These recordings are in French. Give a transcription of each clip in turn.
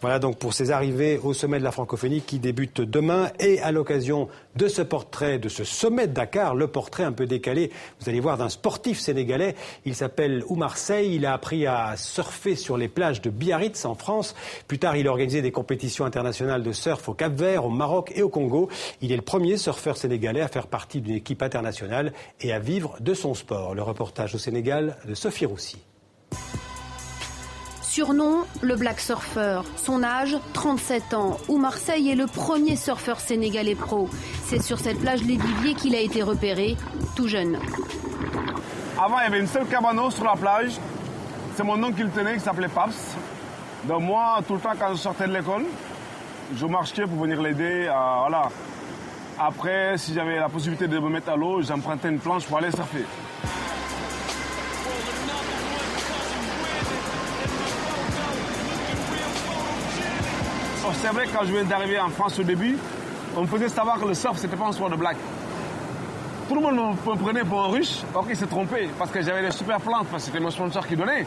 Voilà donc pour ces arrivées au sommet de la francophonie qui débute demain et à l'occasion de ce portrait, de ce sommet de Dakar, le portrait un peu décalé, vous allez voir, d'un sportif sénégalais. Il s'appelle Oumar Seye, il a appris à surfer sur les plages de Biarritz en France. Plus tard, il a organisé des compétitions internationales de surf au Cap-Vert, au Maroc et au Congo. Il est le premier surfeur sénégalais à faire partie d'une équipe internationale et à vivre de son sport. Le reportage au Sénégal de Sophie Roussy. Surnom, le Black Surfer. Son âge, 37 ans. Oumar Seye est le premier surfeur sénégalais pro. C'est sur cette plage Lédivier qu'il a été repéré, tout jeune. Avant, il y avait une seule cabane sur la plage. C'est mon oncle qui le tenait, qui s'appelait Paps. Donc moi, tout le temps, quand je sortais de l'école, je marchais pour venir l'aider. Voilà. Après, si j'avais la possibilité de me mettre à l'eau, j'empruntais une planche pour aller surfer. C'est vrai que quand je venais d'arriver en France au début, on me faisait savoir que le surf, c'était pas un sport de black. Tout le monde me prenait pour un russe, or qu'il s'est trompé, parce que j'avais des super plantes, parce que c'était mon sponsor qui donnait.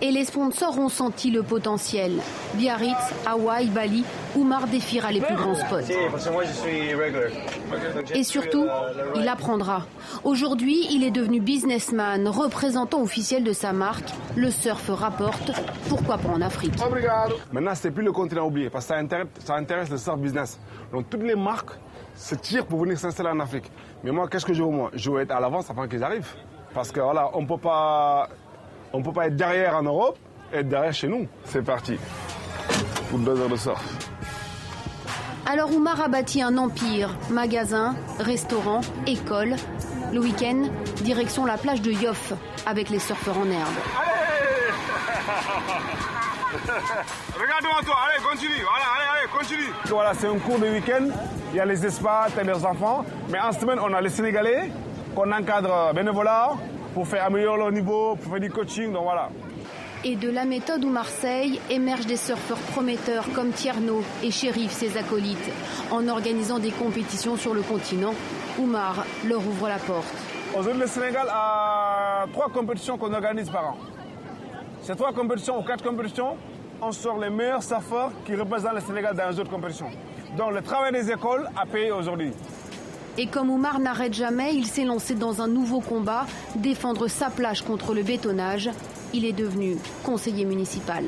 Et les sponsors ont senti le potentiel. Biarritz, Hawaï, Bali, Oumar défiera les plus grands spots. Parce que moi je suis regular. Et surtout, il apprendra. Aujourd'hui, il est devenu businessman, représentant officiel de sa marque. Le surf rapporte, pourquoi pas en Afrique. Maintenant, c'est plus le continent oublié, parce que ça intéresse le surf business. Donc toutes les marques se tirent pour venir s'installer en Afrique. Mais moi, qu'est-ce que je veux moi? Je veux être à l'avance avant qu'ils arrivent. Parce que voilà, on peut pas être derrière en Europe et être derrière chez nous. C'est parti pour 2 heures de surf. Alors Oumar a bâti un empire, magasins, restaurants, écoles. Le week-end, direction la plage de Yoff, avec les surfeurs en herbe. Allez regarde devant toi, allez, continue, allez, continue. Voilà, c'est un cours de week-end, il y a les expats, il y a les enfants. Mais en semaine, on a les Sénégalais qu'on encadre bénévolat pour faire améliorer leur niveau, pour faire du coaching, donc voilà. Et de la méthode Oumar Seye émergent des surfeurs prometteurs comme Tierno et Chérif, ses acolytes. En organisant des compétitions sur le continent, Oumar leur ouvre la porte. Aujourd'hui, le Sénégal a 3 compétitions qu'on organise par an. Ces 3 compétitions ou 4 compétitions, on sort les meilleurs surfeurs qui représentent le Sénégal dans les autres compétitions. Donc le travail des écoles a payé aujourd'hui. Et comme Oumar n'arrête jamais, il s'est lancé dans un nouveau combat, défendre sa plage contre le bétonnage. Il est devenu conseiller municipal.